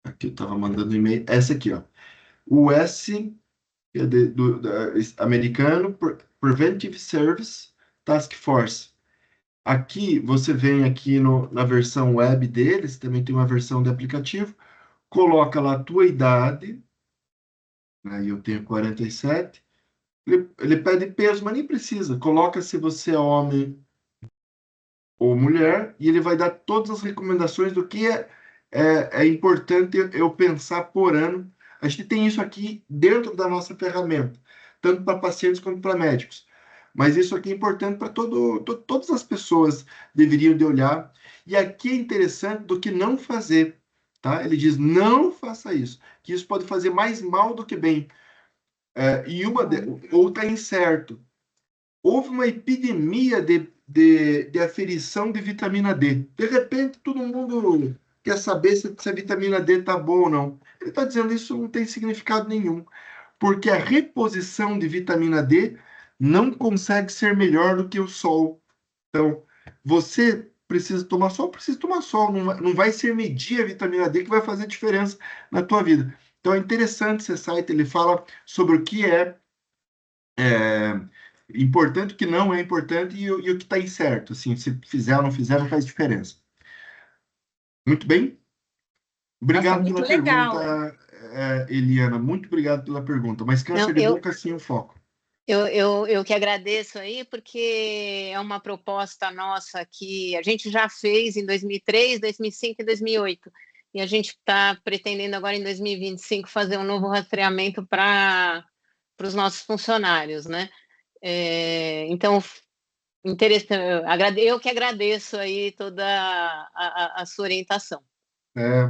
Aqui eu estava mandando e-mail. Essa aqui, ó. O S que é americano, Preventive Service Task Force. Aqui, você vem aqui na versão web deles, também tem uma versão de aplicativo, coloca lá a tua idade, aí eu tenho 47, ele pede peso, mas nem precisa, coloca se você é homem ou mulher, e ele vai dar todas as recomendações do que é importante eu pensar por ano. A gente tem isso aqui dentro da nossa ferramenta, tanto para pacientes quanto para médicos. Mas isso aqui é importante para todas as pessoas deveriam de olhar. E aqui é interessante do que não fazer, tá? Ele diz, não faça isso, que isso pode fazer mais mal do que bem. Ou está incerto. Houve uma epidemia de aferição de vitamina D. De repente, todo mundo quer saber se a vitamina D está boa ou não. Ele está dizendo isso não tem significado nenhum, porque a reposição de vitamina D não consegue ser melhor do que o sol. Então, você precisa tomar sol, não vai ser medir a vitamina D que vai fazer diferença na tua vida. Então, é interessante esse site, ele fala sobre o que é importante, o que não é importante e o que está incerto. Assim, se fizer ou não fizer, não faz diferença. Muito bem. Obrigado
Nossa,
pela
muito legal.
pergunta, Eliana. Muito obrigado pela pergunta. Mas câncer de boca, sim, o foco.
Eu que agradeço aí, porque é uma proposta nossa que a gente já fez em 2003, 2005 e 2008. E a gente está pretendendo agora em 2025 fazer um novo rastreamento para os nossos funcionários, né? Então, interessante. Eu que agradeço aí toda a sua orientação.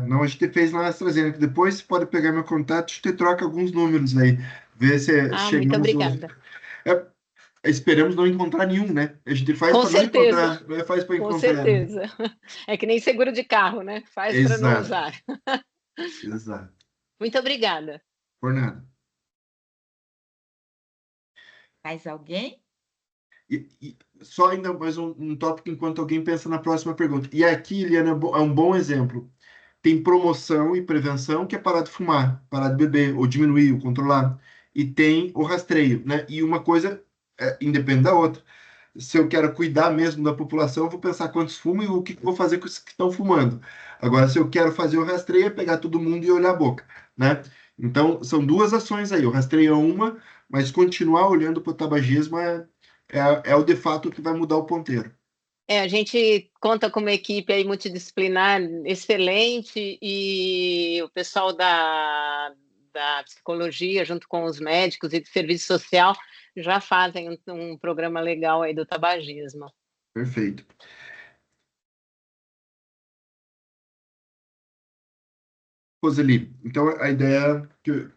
Não, a gente fez lá na AstraZeneca. Depois você pode pegar meu contato, a gente troca alguns números aí. Ver se
Muito obrigada.
Esperamos não encontrar nenhum, né? A gente faz
Com
para não
certeza.
encontrar, não faz para encontrar.
Com certeza. É que nem seguro de carro, né? Faz para não usar.
Exato.
Muito obrigada.
Por nada.
Mais alguém?
Só ainda mais um tópico enquanto alguém pensa na próxima pergunta. E aqui, Eliana, é um bom exemplo. Tem promoção e prevenção, que é parar de fumar, parar de beber, ou diminuir, ou controlar. E tem o rastreio, né? E uma coisa independe da outra. Se eu quero cuidar mesmo da população, eu vou pensar quantos fumam e o que vou fazer com os que estão fumando. Agora, se eu quero fazer o rastreio, é pegar todo mundo e olhar a boca, né? Então, são duas ações aí. O rastreio é uma, mas continuar olhando para o tabagismo é o de fato que vai mudar o ponteiro.
A gente conta com uma equipe aí multidisciplinar excelente e o pessoal da psicologia, junto com os médicos e do serviço social, já fazem um programa legal aí do tabagismo.
Perfeito. Roseli, então a ideia que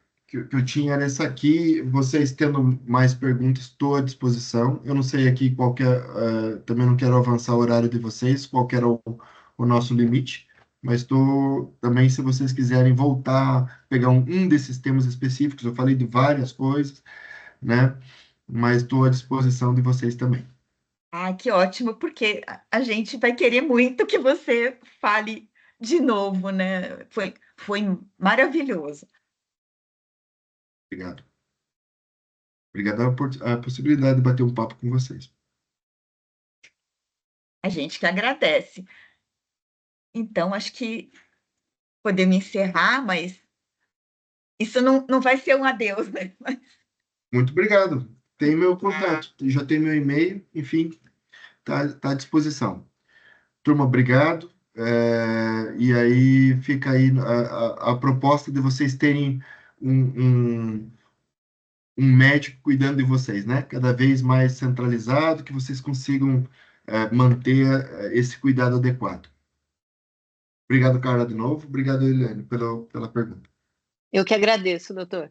eu tinha era essa aqui. Vocês tendo mais perguntas, estou à disposição. Eu não sei aqui qual que é, também não quero avançar o horário de vocês, qual que era o nosso limite, mas estou também, se vocês quiserem voltar, pegar um desses temas específicos, eu falei de várias coisas, né? Mas estou à disposição de vocês também.
Ah, que ótimo, porque a gente vai querer muito que você fale de novo, né? Foi maravilhoso.
Obrigado. Obrigado por a possibilidade de bater um papo com vocês.
A gente que agradece. Então, acho que podemos encerrar, mas isso não vai ser um adeus, né?
Muito obrigado. Tem meu contato, já tem meu e-mail, enfim, tá à disposição. Turma, obrigado. E aí fica aí a proposta de vocês terem um médico cuidando de vocês, né? Cada vez mais centralizado, que vocês consigam manter esse cuidado adequado. Obrigado, Carla, de novo. Obrigado, Eliane, pela pergunta.
Eu que agradeço, doutor.